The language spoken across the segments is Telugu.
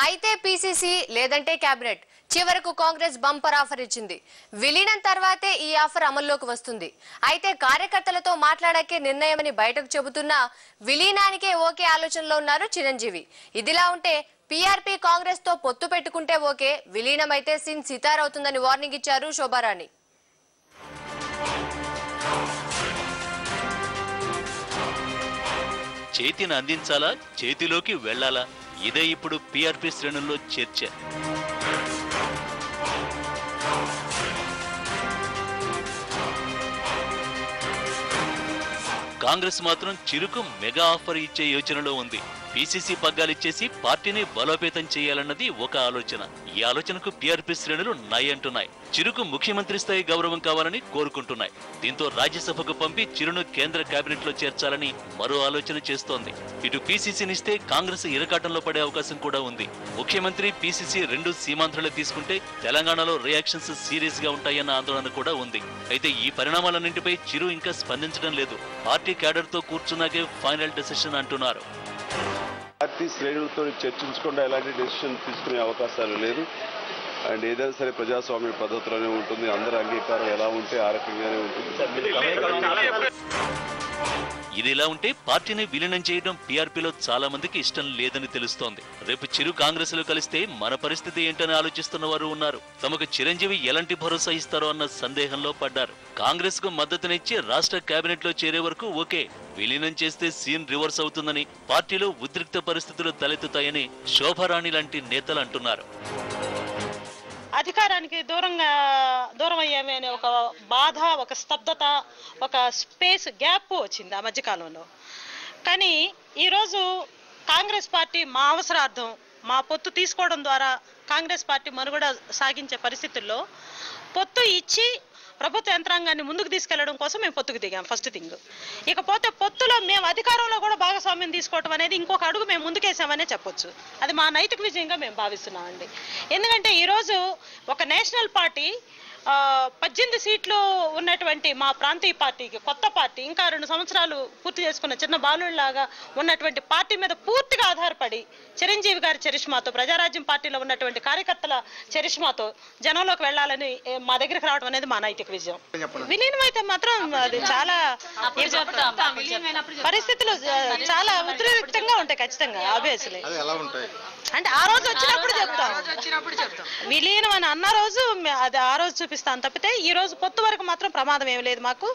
అయితే పీసీసీ లేదంటే కేబినెట్ చివరకు కాంగ్రెస్ బంపర్ ఆఫర్ ఇచ్చింది. విలీనం తర్వాతే ఈ ఆఫర్ అమల్లోకి వస్తుంది. అయితే కార్యకర్తలతో మాట్లాడాకే నిర్ణయమని బయటకు చెబుతున్నా విలీనానికే ఓకే ఆలోచనలో ఉన్నారు చిరంజీవి. ఇదిలా ఉంటే పీఆర్పీ కాంగ్రెస్ తో పొత్తు పెట్టుకుంటే ఓకే, విలీనమైతే సీన్ సితారవుతుందని వార్నింగ్ ఇచ్చారు శోభారాణి. చేతిని అందించాలా, చేతిలోకి వెళ్లాలా, ఇదే ఇప్పుడు పీఆర్పీ శ్రేణుల్లో చర్చ. కాంగ్రెస్ మాత్రం చిరుకు మెగా ఆఫర్ ఇచ్చే యోచనలో ఉంది. పీసీసీ పగ్గాలిచ్చేసి పార్టీని బలోపేతం చేయాలన్నది ఒక ఆలోచన. ఈ ఆలోచనకు పీఆర్పీ శ్రేణులు నై అంటున్నాయి. చిరుకు ముఖ్యమంత్రి స్థాయి గౌరవం కావాలని కోరుకుంటున్నాయి. దీంతో రాజ్యసభకు పంపి చిరును కేంద్ర కేబినెట్ లో చేర్చాలని మరో ఆలోచన చేస్తోంది. ఇటు పీసీసీనిస్తే కాంగ్రెస్ ఇరకాటంలో పడే అవకాశం కూడా ఉంది. ముఖ్యమంత్రి పీసీసీ రెండు సీమాంధ్రలు తీసుకుంటే తెలంగాణలో రియాక్షన్స్ సీరియస్ గా ఉంటాయన్న ఆందోళన కూడా ఉంది. అయితే ఈ పరిణామాలన్నింటిపై చిరు ఇంకా స్పందించడం లేదు. పార్టీ క్యాడర్ తో కూర్చున్నాకే ఫైనల్ డెసిషన్ అంటున్నారు. పార్టీ శ్రేణులతో చర్చించకుండా ఎలాంటి డెసిషన్ తీసుకునే అవకాశాలు లేదు. అండ్ ఏదైనా సరే ప్రజాస్వామ్య పద్ధతిలోనే ఉంటుంది. అందరి అంగీకారం ఎలా ఉంటే ఆ రకంగానే ఉంటుంది. ఇదిలా ఉంటే పార్టీని విలీనం చేయడం పీఆర్పీలో చాలా మందికి ఇష్టం లేదని తెలుస్తోంది. రేపు చిరు కాంగ్రెస్ లో కలిస్తే మన పరిస్థితి ఏంటని ఆలోచిస్తున్న వారు ఉన్నారు. తమకు చిరంజీవి ఎలాంటి భరోసా ఇస్తారో అన్న సందేహంలో పడ్డారు. కాంగ్రెస్ కు మద్దతునిచ్చి రాష్ట్ర కేబినెట్ లో చేరే వరకు ఓకే, విలీనం చేస్తే సీన్ రివర్స్ అవుతుందని, పార్టీలో ఉద్రిక్త పరిస్థితులు తలెత్తుతాయని శోభారాణి లాంటి నేతలు అంటున్నారు. అధికారానికి దూరం అయ్యామే అనే ఒక బాధ, ఒక స్తబ్దత, ఒక స్పేస్ గ్యాప్ వచ్చింది ఆ మధ్యకాలంలో. కానీ ఈరోజు కాంగ్రెస్ పార్టీ మా అవసరార్థం మా పొత్తు తీసుకోవడం ద్వారా కాంగ్రెస్ పార్టీ మనుగడ సాగించే పరిస్థితుల్లో పొత్తు ఇచ్చి ప్రభుత్వ యంత్రాంగాన్ని ముందుకు తీసుకెళ్లడం కోసం మేము పొత్తుకు దిగాం. First thing. ఇకపోతే పొత్తులో మేము అధికారంలో కూడా భాగస్వామ్యం తీసుకోవటం అనేది ఇంకొక అడుగు మేము ముందుకేసామనే చెప్పొచ్చు. అది మా నైతిక విజయంగా మేము భావిస్తున్నామండి. ఎందుకంటే ఈరోజు ఒక నేషనల్ పార్టీ 18 సీట్లు ఉన్నటువంటి మా ప్రాంతీయ పార్టీకి, కొత్త పార్టీ, ఇంకా 2 సంవత్సరాలు పూర్తి చేసుకున్న చిన్న బాలుడిలాగా ఉన్నటువంటి పార్టీ మీద పూర్తిగా ఆధారపడి చిరంజీవి గారి చరిష్మాతో, ప్రజారాజ్యం పార్టీలో ఉన్నటువంటి కార్యకర్తల చరిష్మాతో జనంలోకి వెళ్లాలని మా దగ్గరికి రావడం అనేది మా నైతిక విజయం. విలీనం అయితే మాత్రం అది చాలా పరిస్థితులు చాలా ఉద్రిక్తంగా ఉంటాయి ఖచ్చితంగా. ఆబ్వియస్లీ అంటే ఆ రోజు వచ్చినప్పుడు చెప్తాం. విలీనం అని అన్న రోజు అది ఆ రోజు చూపిస్తాను తప్పితే ఈ రోజు పొత్తు వరకు మాత్రం ప్రమాదం ఏమి లేదు మాకు.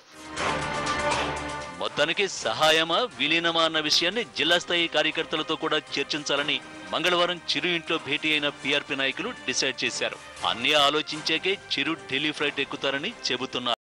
మొత్తానికి సహాయమా విలీనమా అన్న విషయాన్ని జిల్లా స్థాయి కార్యకర్తలతో కూడా చర్చించాలని మంగళవారం చిరు ఇంట్లో భేటీ అయిన పీఆర్పీ నాయకులు డిసైడ్ చేశారు. అన్నీ ఆలోచించాకే చిరు ఢిల్లీ ఫ్లైట్ ఎక్కుతారని చెబుతున్నారు.